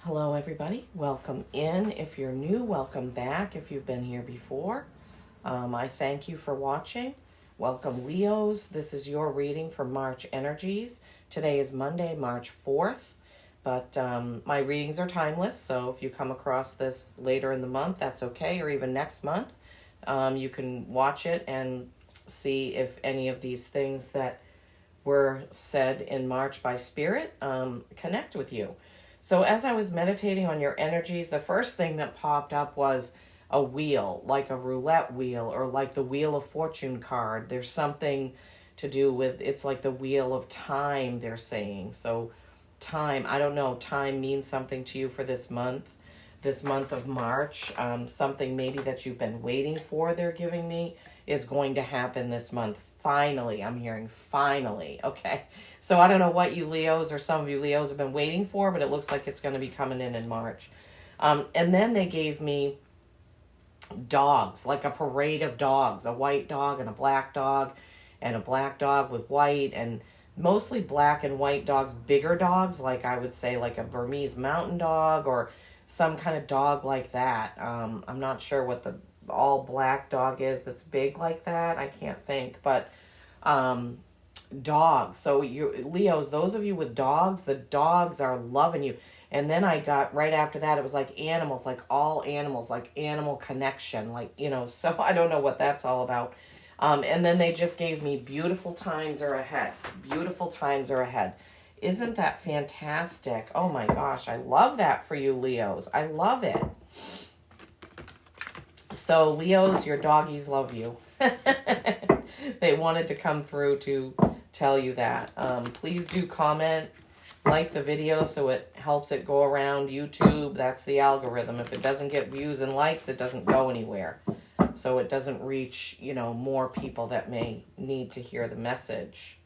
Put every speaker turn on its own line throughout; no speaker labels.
Hello, everybody. Welcome in. If you're new, welcome back. If you've been here before, I thank you for watching. Welcome, Leos. This is your reading for March energies. Today is Monday, March 4th, but my readings are timeless, so if you come across this later in the month, that's okay, or even next month. You can watch it and see if any of these things that were said in March by Spirit connect with you. So as I was meditating on your energies, the first thing that popped up was a wheel, like a roulette wheel or like the Wheel of Fortune card. There's something to do with, it's like the wheel of time, they're saying. So time, I don't know, time means something to you for this month of March. Something maybe that you've been waiting for, they're giving me, is going to happen this month. Finally, I'm hearing finally. Okay. So I don't know what you Leos or some of you Leos have been waiting for, but it looks like it's going to be coming in March. And then they gave me dogs, like a parade of dogs, a white dog and a black dog with white, and mostly black and white dogs, bigger dogs, like I would say like a Burmese mountain dog or some kind of dog like that. I'm not sure what the all black dog is that's big like that. I can't think, but dogs. So you Leos, those of you with dogs, the dogs are loving you. And then I got right after that, it was like animals, like all animals, like animal connection, like, so I don't know what that's all about. And then they just gave me beautiful times are ahead. Beautiful times are ahead. Isn't that fantastic? Oh my gosh, I love that for you, Leos. I love it. So, Leos, your doggies love you. They wanted to come through to tell you that. Please do comment, like the video so it helps it go around YouTube. That's the algorithm. If it doesn't get views and likes, it doesn't go anywhere. So it doesn't reach, more people that may need to hear the message.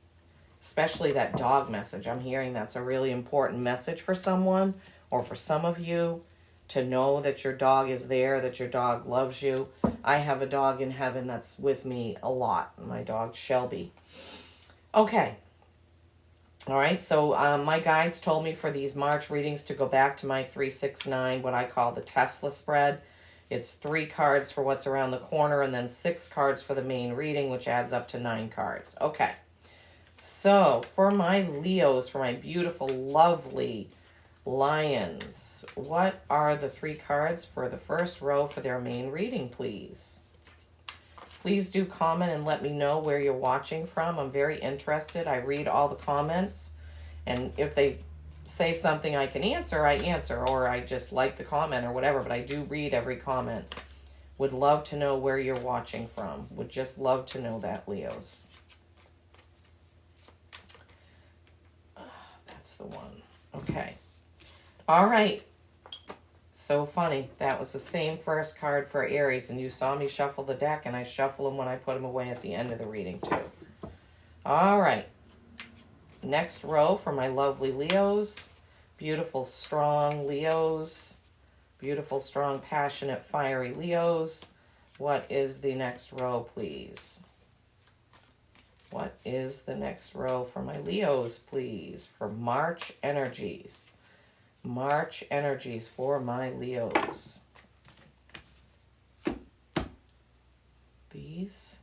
Especially that dog message. I'm hearing that's a really important message for someone or for some of you, to know that your dog is there, that your dog loves you. I have a dog in heaven that's with me a lot. My dog, Shelby. Okay. All right. So my guides told me for these March readings to go back to my 369, what I call the Tesla spread. It's 3 cards for what's around the corner and then 6 cards for the main reading, which adds up to 9 cards. Okay. So for my Leos, for my beautiful, lovely Lions, what are the 3 cards for the first row for their main reading, please? Please do comment and let me know where you're watching from. I'm very interested. I read all the comments, and if they say something I can answer, I answer, or I just like the comment or whatever, but I do read every comment. Would love to know where you're watching from. Would just love to know that, Leos. That's the one. Okay. All right. So funny. That was the same first card for Aries, and you saw me shuffle the deck, and I shuffle them when I put them away at the end of the reading, too. All right. Next row for my lovely Leos. Beautiful, strong Leos. Beautiful, strong, passionate, fiery Leos. What is the next row, please? What is the next row for my Leos, please? For March energies. March energies for my Leos. These?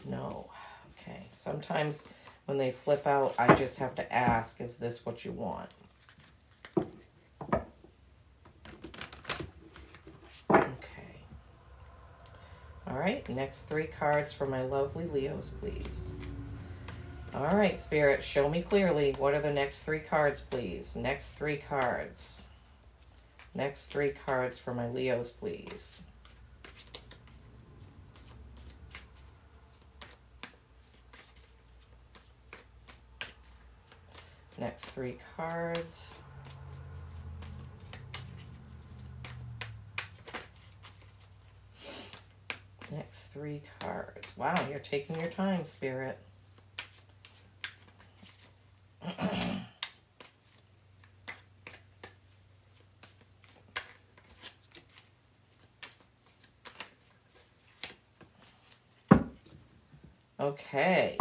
No. Okay. Sometimes when they flip out, I just have to ask, is this what you want? Okay. All right. Next 3 cards for my lovely Leos, please. All right, Spirit, show me clearly. What are the next 3 cards, please? Next 3 cards. Next 3 cards for my Leos, please. Next 3 cards. Next 3 cards. Wow, you're taking your time, Spirit. Okay,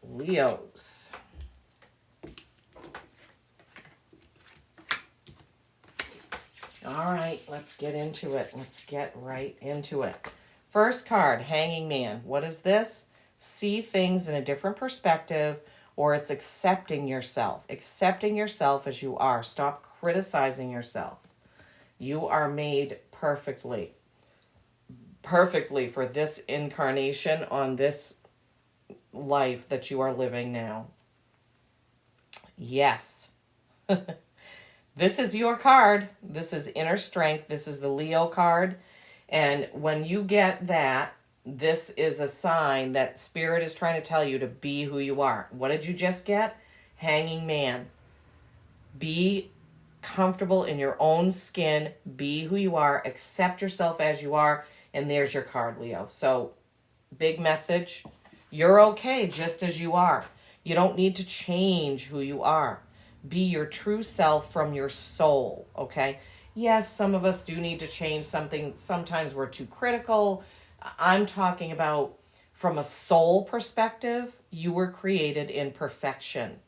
Leos. All right, let's get into it. Let's get right into it. First card, Hanging Man. What is this? See things in a different perspective, or it's accepting yourself. Accepting yourself as you are. Stop criticizing yourself. You are made perfectly. Perfectly for this incarnation on this life that you are living now. Yes. This is your card. This is inner strength. This is the Leo card. And when you get that, this is a sign that Spirit is trying to tell you to be who you are. What did you just get? Hanging Man. Be comfortable in your own skin. Be who you are. Accept yourself as you are. And there's your card, Leo. So, big message. You're okay just as you are. You don't need to change who you are. Be your true self from your soul, okay? Yes, some of us do need to change something. Sometimes we're too critical. I'm talking about from a soul perspective, you were created in perfection.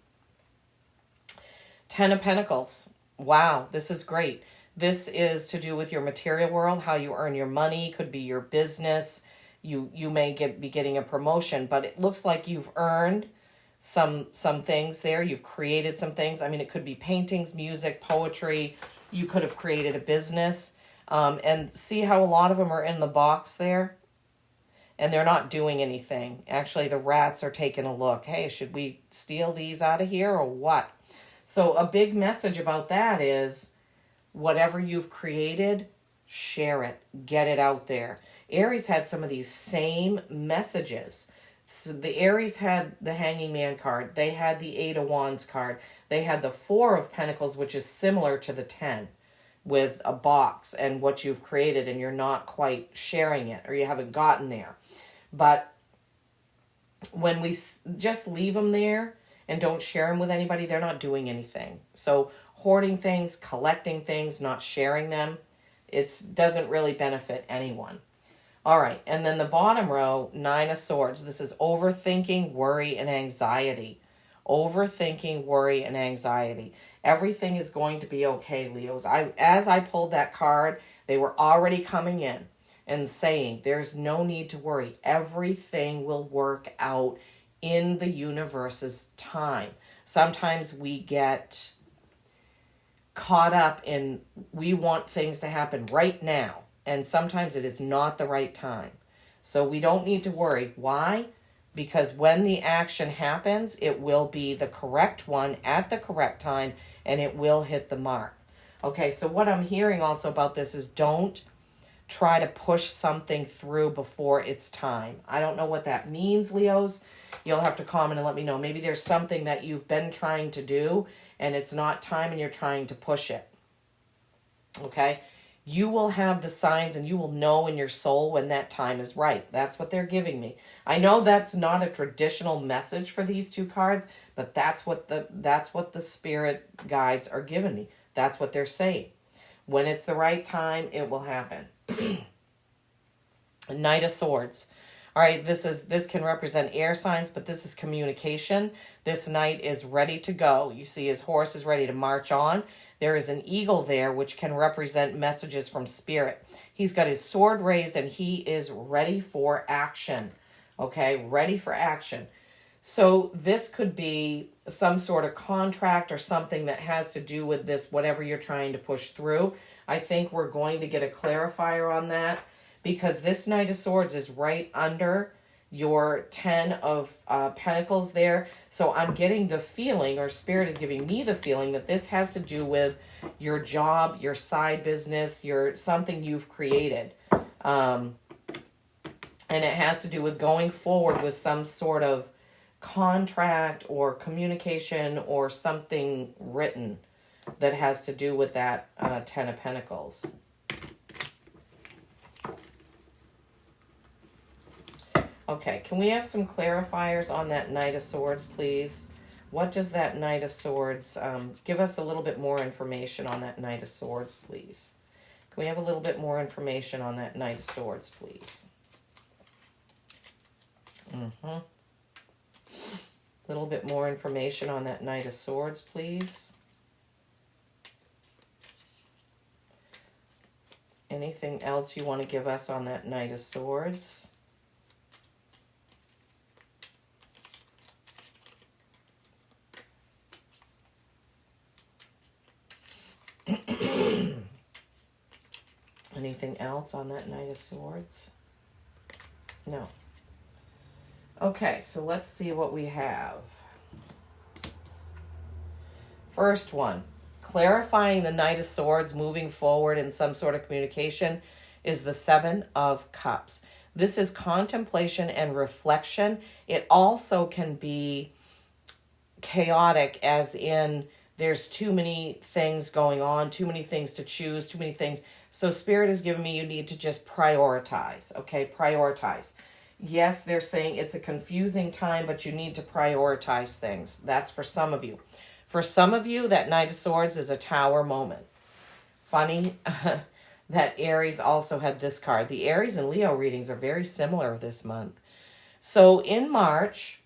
10 of Pentacles. Wow, this is great. This is to do with your material world, how you earn your money, could be your business. You may be getting a promotion, but it looks like you've earned some things there. You've created some things. I mean, it could be paintings, music, poetry. You could have created a business. And see how a lot of them are in the box there? And they're not doing anything. Actually, the rats are taking a look. Hey, should we steal these out of here or what? So a big message about that is whatever you've created, share it. Get it out there. Aries had some of these same messages. So the Aries had the Hanging Man card. They had the 8 of Wands card. They had the 4 of Pentacles, which is similar to the 10, with a box and what you've created, and you're not quite sharing it, or you haven't gotten there. But when we just leave them there and don't share them with anybody, they're not doing anything. So hoarding things, collecting things, not sharing them, it doesn't really benefit anyone. All right, and then the bottom row, 9 of Swords. This is overthinking, worry, and anxiety. Overthinking, worry, and anxiety. Everything is going to be okay, Leos. As I pulled that card, they were already coming in and saying, there's no need to worry. Everything will work out in the universe's time. Sometimes we get caught up in, we want things to happen right now. And sometimes it is not the right time. So we don't need to worry. Why? Because when the action happens, it will be the correct one at the correct time, and it will hit the mark. Okay, so what I'm hearing also about this is don't try to push something through before it's time. I don't know what that means, Leos. You'll have to comment and let me know. Maybe there's something that you've been trying to do, and it's not time, and you're trying to push it. Okay? You will have the signs and you will know in your soul when that time is right. That's what they're giving me. I know that's not a traditional message for these two cards, but that's what the spirit guides are giving me. That's what they're saying. When it's the right time, it will happen. Knight of Swords. All right, this can represent air signs, but this is communication. This knight is ready to go. You see his horse is ready to march on. There is an eagle there, which can represent messages from spirit. He's got his sword raised, and he is ready for action. Okay, ready for action. So this could be some sort of contract or something that has to do with this, whatever you're trying to push through. I think we're going to get a clarifier on that, because this Knight of Swords is right under your 10 of Pentacles there. So I'm getting the feeling, or Spirit is giving me the feeling, that this has to do with your job, your side business, something you've created. And it has to do with going forward with some sort of contract or communication or something written that has to do with that 10 of Pentacles. Okay, can we have some clarifiers on that Knight of Swords, please? What does that Knight of Swords, give us a little bit more information on that Knight of Swords, please. Can we have a little bit more information on that Knight of Swords, please? A little bit more information on that Knight of Swords, please. Anything else you want to give us on that Knight of Swords? Anything else on that Knight of Swords? No. Okay, so let's see what we have. First one, clarifying the Knight of Swords, moving forward in some sort of communication, is the Seven of Cups. This is contemplation and reflection. It also can be chaotic, as in there's too many things going on, too many things to choose, too many things. So Spirit has given me, you need to just prioritize, okay? Prioritize. Yes, they're saying it's a confusing time, but you need to prioritize things. That's for some of you. For some of you, that Knight of Swords is a Tower moment. Funny that Aries also had this card. The Aries and Leo readings are very similar this month. So in March,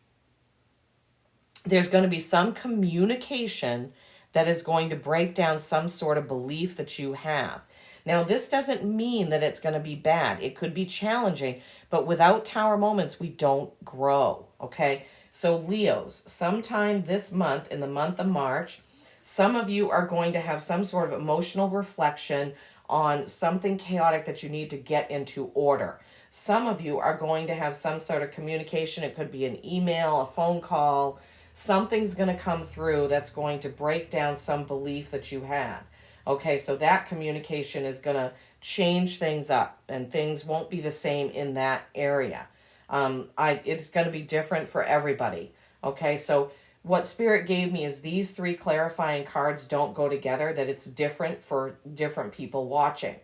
there's going to be some communication that is going to break down some sort of belief that you have. Now, this doesn't mean that it's going to be bad. It could be challenging, but without Tower moments, we don't grow, okay? So Leos, sometime this month, in the month of March, some of you are going to have some sort of emotional reflection on something chaotic that you need to get into order. Some of you are going to have some sort of communication. It could be an email, a phone call. Something's going to come through that's going to break down some belief that you had. Okay, so that communication is going to change things up, and things won't be the same in that area. It's going to be different for everybody. Okay, so what Spirit gave me is these three clarifying cards don't go together, that it's different for different people watching.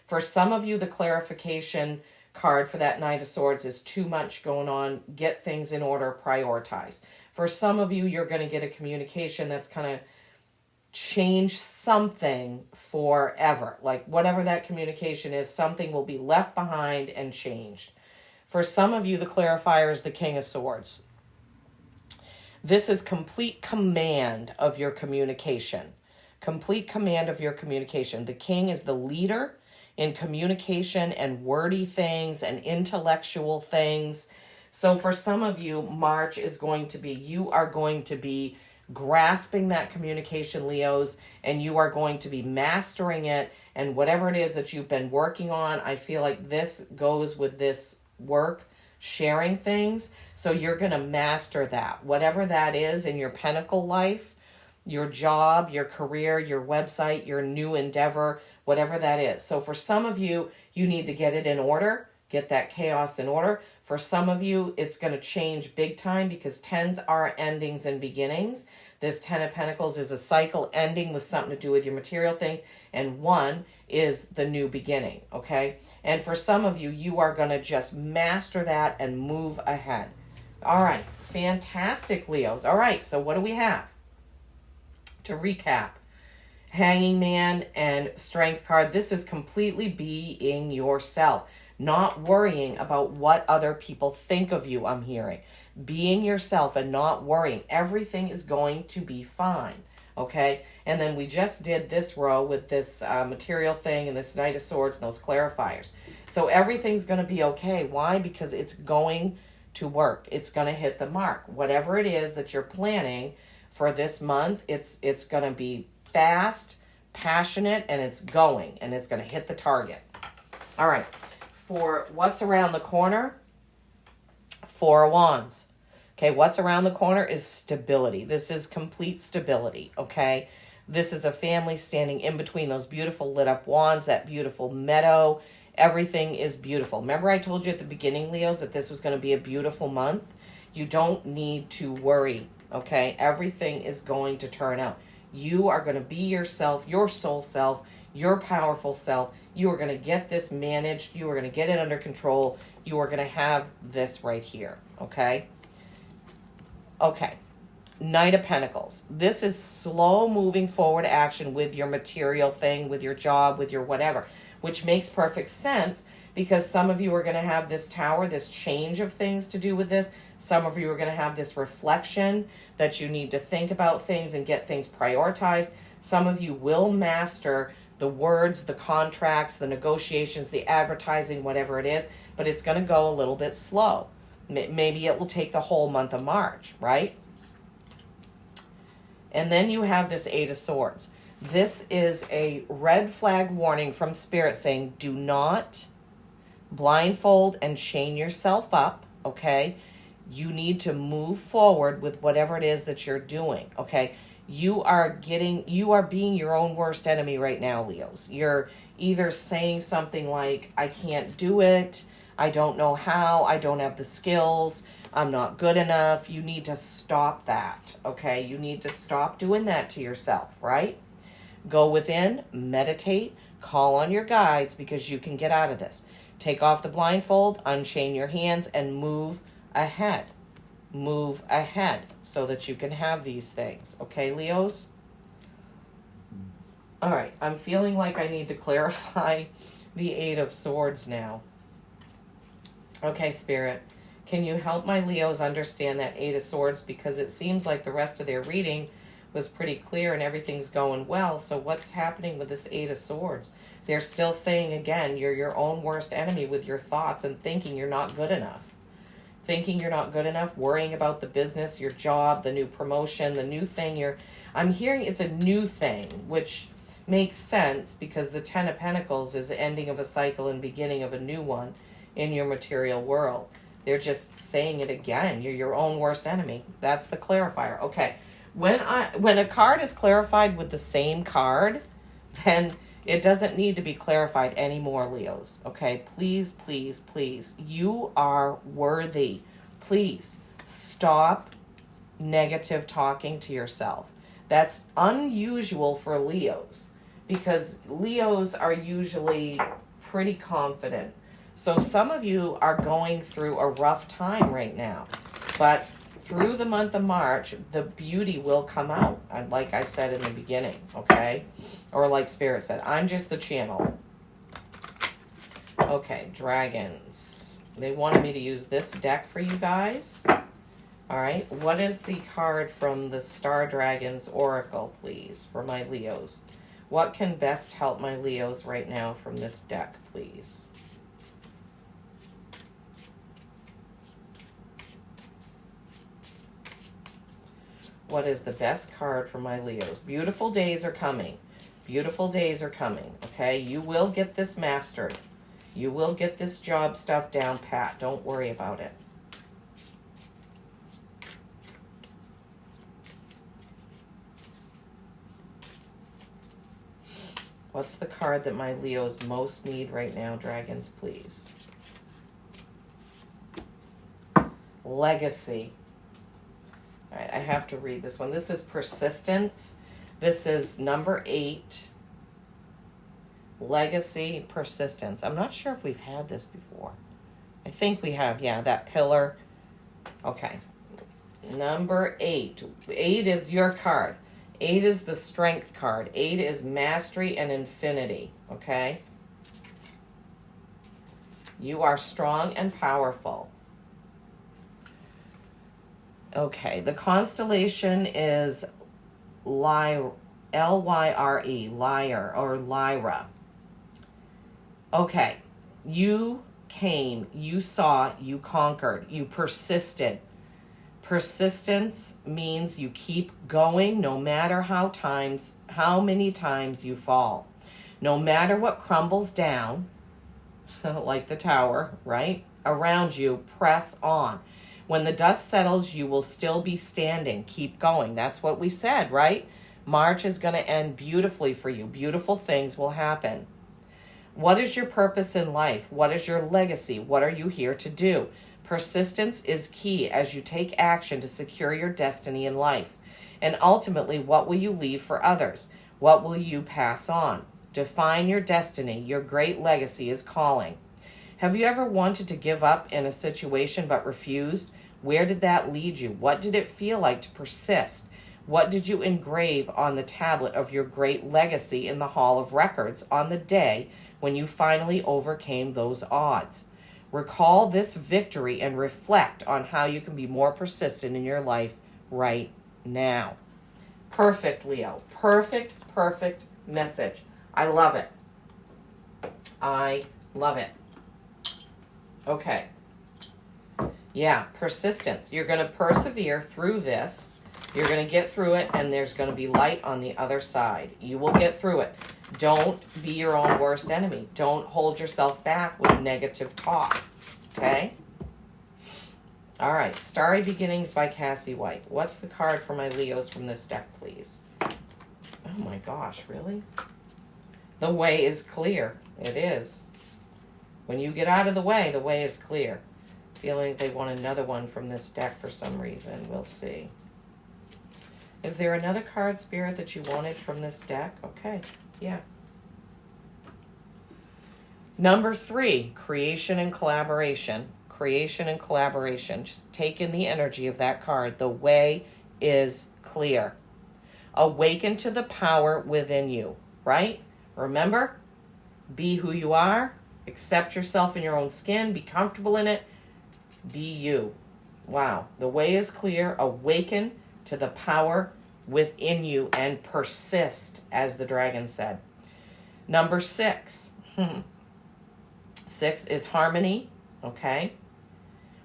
For some of you, the clarification card for that Knight of Swords is too much going on. Get things in order, prioritize. For some of you, you're going to get a communication that's kind of change something forever. Like whatever that communication is, something will be left behind and changed. For some of you, the clarifier is the King of Swords. This is complete command of your communication. Complete command of your communication. The King is the leader in communication and wordy things and intellectual things. So for some of you, March is going to be, you are going to be grasping that communication, Leos, and you are going to be mastering it. And whatever it is that you've been working on, I feel like this goes with this work, sharing things. So you're going to master that. Whatever that is in your Pentacle life, your job, your career, your website, your new endeavor, whatever that is. So for some of you, you need to get it in order, get that chaos in order. For some of you, it's going to change big time because tens are endings and beginnings. This Ten of Pentacles is a cycle ending with something to do with your material things, and one is the new beginning, okay? And for some of you, you are going to just master that and move ahead. All right, fantastic, Leos. All right, so what do we have? To recap, Hanging Man and Strength card. This is completely being yourself. Not worrying about what other people think of you, I'm hearing. Being yourself and not worrying. Everything is going to be fine, okay? And then we just did this row with this material thing and this Knight of Swords and those clarifiers. So everything's going to be okay. Why? Because it's going to work. It's going to hit the mark. Whatever it is that you're planning for this month, it's going to be fast, passionate, and it's going. And it's going to hit the target. All right. For what's around the corner, Four of Wands. Okay, what's around the corner is stability. This is complete stability, okay? This is a family standing in between those beautiful lit up wands, that beautiful meadow. Everything is beautiful. Remember I told you at the beginning, Leos, that this was going to be a beautiful month? You don't need to worry, okay? Everything is going to turn out. You are going to be yourself, your soul self, your powerful self. You are going to get this managed. You are going to get it under control. You are going to have this right here, okay? Okay, Knight of Pentacles. This is slow moving forward action with your material thing, with your job, with your whatever, which makes perfect sense because some of you are going to have this tower, this change of things to do with this. Some of you are going to have this reflection that you need to think about things and get things prioritized. Some of you will master the words, the contracts, the negotiations, the advertising, whatever it is, but it's going to go a little bit slow. Maybe it will take the whole month of March, right? And then you have this Eight of Swords. This is a red flag warning from Spirit saying, do not blindfold and chain yourself up, okay? You need to move forward with whatever it is that you're doing, okay? You are being your own worst enemy right now, Leos. You're either saying something like, I can't do it, I don't know how, I don't have the skills, I'm not good enough. You need to stop that, okay? You need to stop doing that to yourself, right? Go within, meditate, call on your guides because you can get out of this. Take off the blindfold, unchain your hands, and move ahead. Move ahead so that you can have these things, okay, Leos? All right, I'm feeling like I need to clarify the Eight of Swords now. Okay, Spirit, can you help my Leos understand that Eight of Swords? Because it seems like the rest of their reading was pretty clear and everything's going well. So what's happening with this Eight of Swords? They're still saying, again, you're your own worst enemy with your thoughts and thinking you're not good enough. Thinking you're not good enough, worrying about the business, your job, the new promotion, the new thing. I'm hearing it's a new thing, which makes sense because the Ten of Pentacles is the ending of a cycle and beginning of a new one in your material world. They're just saying it again. You're your own worst enemy. That's the clarifier. Okay. When a card is clarified with the same card, then it doesn't need to be clarified anymore, Leos. Okay? Please, please, please. You are worthy. Please stop negative talking to yourself. That's unusual for Leos because Leos are usually pretty confident. So some of you are going through a rough time right now, but through the month of March, the beauty will come out, like I said in the beginning, okay? Or like Spirit said, I'm just the channel. Okay, dragons. They wanted me to use this deck for you guys. All right, what is the card from the Star Dragons Oracle, please, for my Leos? What can best help my Leos right now from this deck, please? What is the best card for my Leos? Beautiful days are coming. Beautiful days are coming, okay? You will get this mastered. You will get this job stuff down pat. Don't worry about it. What's the card that my Leos most need right now, dragons, please? Legacy. All right, I have to read this one. This is persistence. This is number 8. Legacy, persistence. I'm not sure if we've had this before. I think we have. Yeah, that pillar. Okay. Number 8. 8 is your card. 8 is the strength card. 8 is mastery and infinity. Okay? You are strong and powerful. Okay, the constellation is Lyre, L-Y-R-E, Lyre, or Lyra. Okay, you came, you saw, you conquered, you persisted. Persistence means you keep going no matter how many times you fall. No matter what crumbles down, like the tower, right? Around you, press on. When the dust settles, you will still be standing. Keep going. That's what we said, right? March is going to end beautifully for you. Beautiful things will happen. What is your purpose in life? What is your legacy? What are you here to do? Persistence is key as you take action to secure your destiny in life. And ultimately, what will you leave for others? What will you pass on? Define your destiny. Your great legacy is calling. Have you ever wanted to give up in a situation but refused? Where did that lead you? What did it feel like to persist? What did you engrave on the tablet of your great legacy in the Hall of Records on the day when you finally overcame those odds? Recall this victory and reflect on how you can be more persistent in your life right now. Perfect, Leo. Perfect, perfect message. I love it. I love it. Okay. Yeah, persistence. You're going to persevere through this. You're going to get through it, and there's going to be light on the other side. You will get through it. Don't be your own worst enemy. Don't hold yourself back with negative talk. Okay? All right. Starry Beginnings by Cassie White. What's the card for my Leos from this deck, please? Oh my gosh, really? The way is clear. It is. When you get out of the way is clear. Feeling they want another one from this deck for some reason. We'll see. Is there another card, Spirit, that you wanted from this deck? Okay, yeah. Number 3, creation and collaboration. Creation and collaboration. Just take in the energy of that card. The way is clear. Awaken to the power within you, right? Remember, be who you are. Accept yourself in your own skin. Be comfortable in it. Be you. Wow. The way is clear. Awaken to the power within you and persist, as the dragon said. Number 6. 6 is harmony. Okay.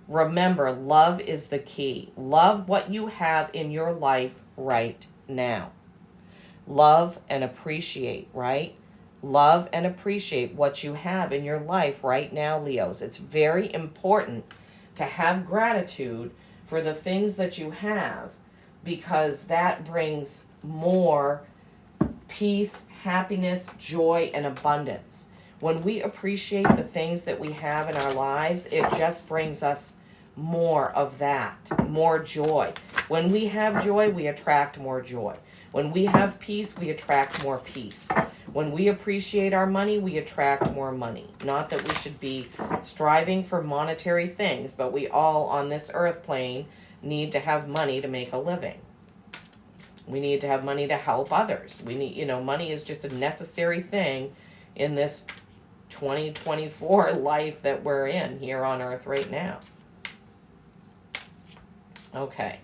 Remember, love is the key. Love what you have in your life right now. Love and appreciate, right? Love and appreciate what you have in your life right now, Leos. It's very important to have gratitude for the things that you have, because that brings more peace, happiness, joy, and abundance. When we appreciate the things that we have in our lives, it just brings us more of that, more joy. When we have joy, we attract more joy. When we have peace, we attract more peace. When we appreciate our money, we attract more money. Not that we should be striving for monetary things, but we all on this earth plane need to have money to make a living. We need to have money to help others. We need, money is just a necessary thing in this 2024 life that we're in here on earth right now. Okay.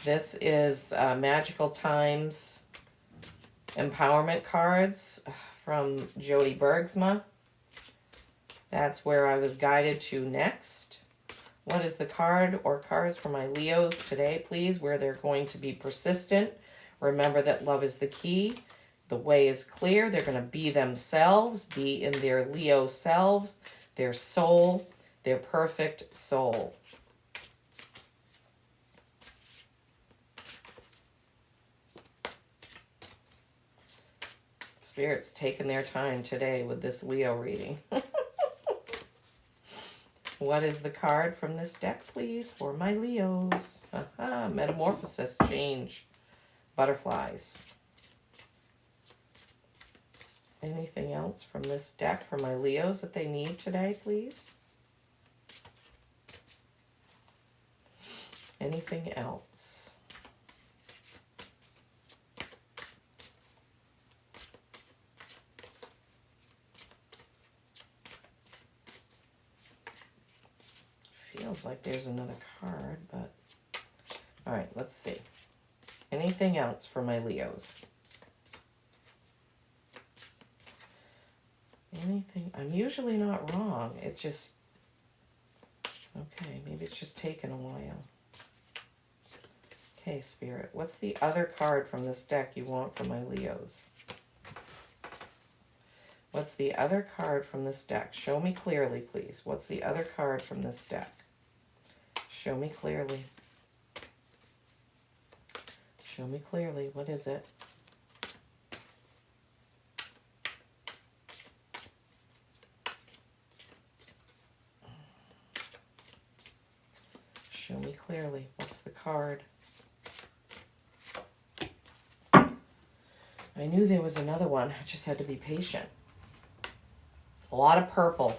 This is Magical Times Empowerment Cards from Jody Bergsma. That's where I was guided to next. What is the card or cards for my Leos today, please? Where they're going to be persistent. Remember that love is the key. The way is clear. They're going to be themselves, be in their Leo selves, their soul, their perfect soul. Spirit's taking their time today with this Leo reading. What is the card from this deck, please, for my Leos? Metamorphosis, change, butterflies. Anything else from this deck for my Leos that they need today, please? Anything else? Feels like there's another card, but all right, let's see. Anything else for my Leos? Anything? I'm usually not wrong. It's just, okay, maybe it's just taken a while. Okay, Spirit, what's the other card from this deck you want for my Leos? What's the other card from this deck? Show me clearly, please. What's the other card from this deck? Show me clearly. Show me clearly. What is it? Show me clearly. What's the card? I knew there was another one. I just had to be patient. A lot of purple.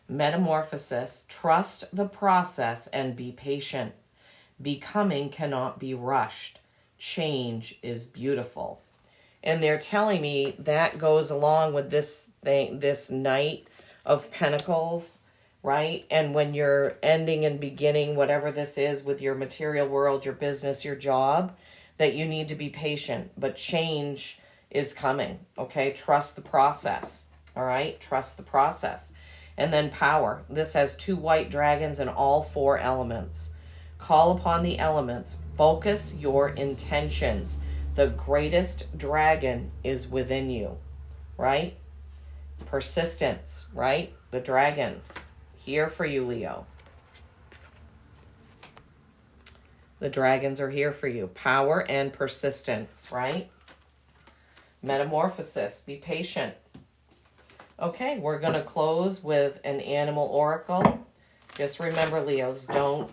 Metamorphosis. Trust the process and be patient. Becoming cannot be rushed. Change is beautiful. And they're telling me that goes along with this thing, this Knight of Pentacles, right? And when you're ending and beginning whatever this is with your material world, your business, your job, that you need to be patient, but change is coming, okay? Trust the process, all right? Trust the process. And then power. This has 2 white dragons in all 4 elements. Call upon the elements. Focus your intentions. The greatest dragon is within you, right? Persistence, right? The dragons here for you, Leo. The dragons are here for you. Power and persistence, right? Metamorphosis. Be patient. Okay, we're going to close with an animal oracle. Just remember, Leos, don't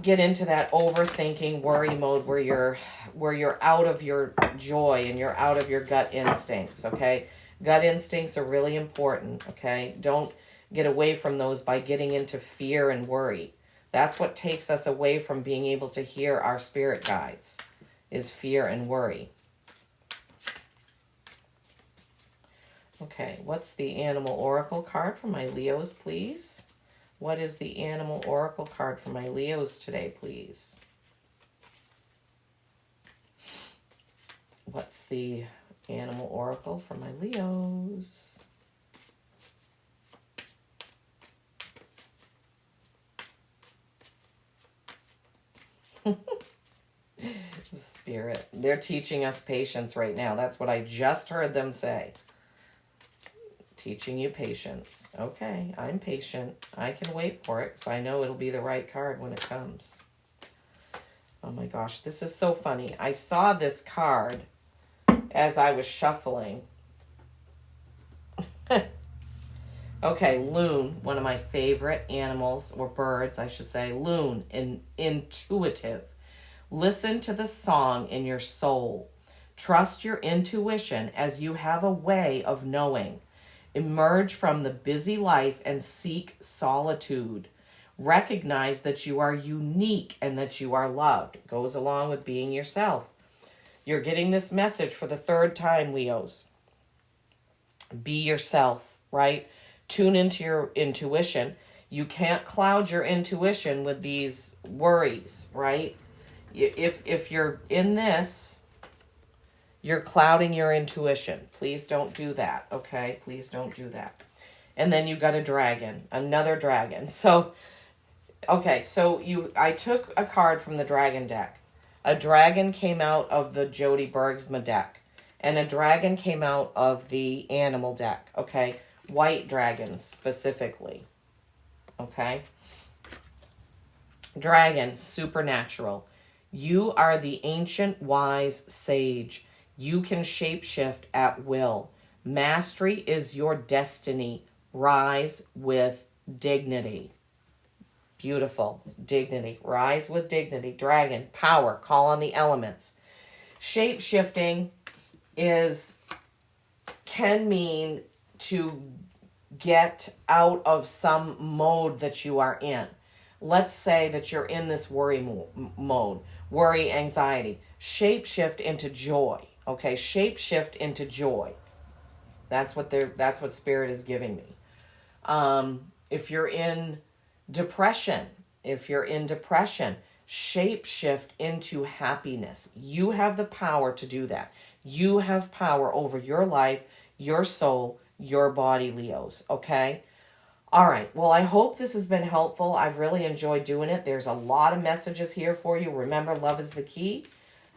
get into that overthinking worry mode where you're out of your joy and you're out of your gut instincts, okay? Gut instincts are really important, okay? Don't get away from those by getting into fear and worry. That's what takes us away from being able to hear our spirit guides, is fear and worry. Okay, what's the animal oracle card for my Leos, please? What is the animal oracle card for my Leos today, please? What's the animal oracle for my Leos? Spirit. They're teaching us patience right now. That's what I just heard them say. Teaching you patience. Okay, I'm patient. I can wait for it because I know it'll be the right card when it comes. Oh my gosh, this is so funny. I saw this card as I was shuffling. Okay, loon, one of my favorite animals, or birds, I should say. Loon, intuitive. Listen to the song in your soul. Trust your intuition as you have a way of knowing. Emerge from the busy life and seek solitude. Recognize that you are unique and that you are loved. It goes along with being yourself. You're getting this message for the 3rd time, Leos. Be yourself, right? Tune into your intuition. You can't cloud your intuition with these worries, right? If you're in this, you're clouding your intuition. Please don't do that, okay? Please don't do that. And then you got a dragon, another dragon. So, okay, so I took a card from the dragon deck. A dragon came out of the Jody Bergsma deck. And a dragon came out of the animal deck, okay? White dragons, specifically, okay? Dragon, supernatural. You are the ancient wise sage. You can shapeshift at will. Mastery is your destiny. Rise with dignity. Beautiful. Dignity. Rise with dignity. Dragon. Power. Call on the elements. Shapeshifting can mean to get out of some mode that you are in. Let's say that you're in this worry mode. Worry, anxiety. Shapeshift into joy. Okay, shapeshift into joy. That's what Spirit is giving me. If you're in depression, shapeshift into happiness. You have the power to do that. You have power over your life, your soul, your body, Leos, okay? All right, well, I hope this has been helpful. I've really enjoyed doing it. There's a lot of messages here for you. Remember, love is the key.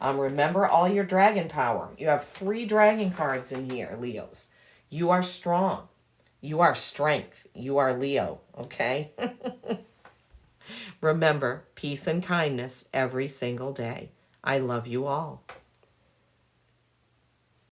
Remember all your dragon power. You have 3 dragon cards in here, Leos. You are strong. You are strength. You are Leo, okay? Remember, peace and kindness every single day. I love you all.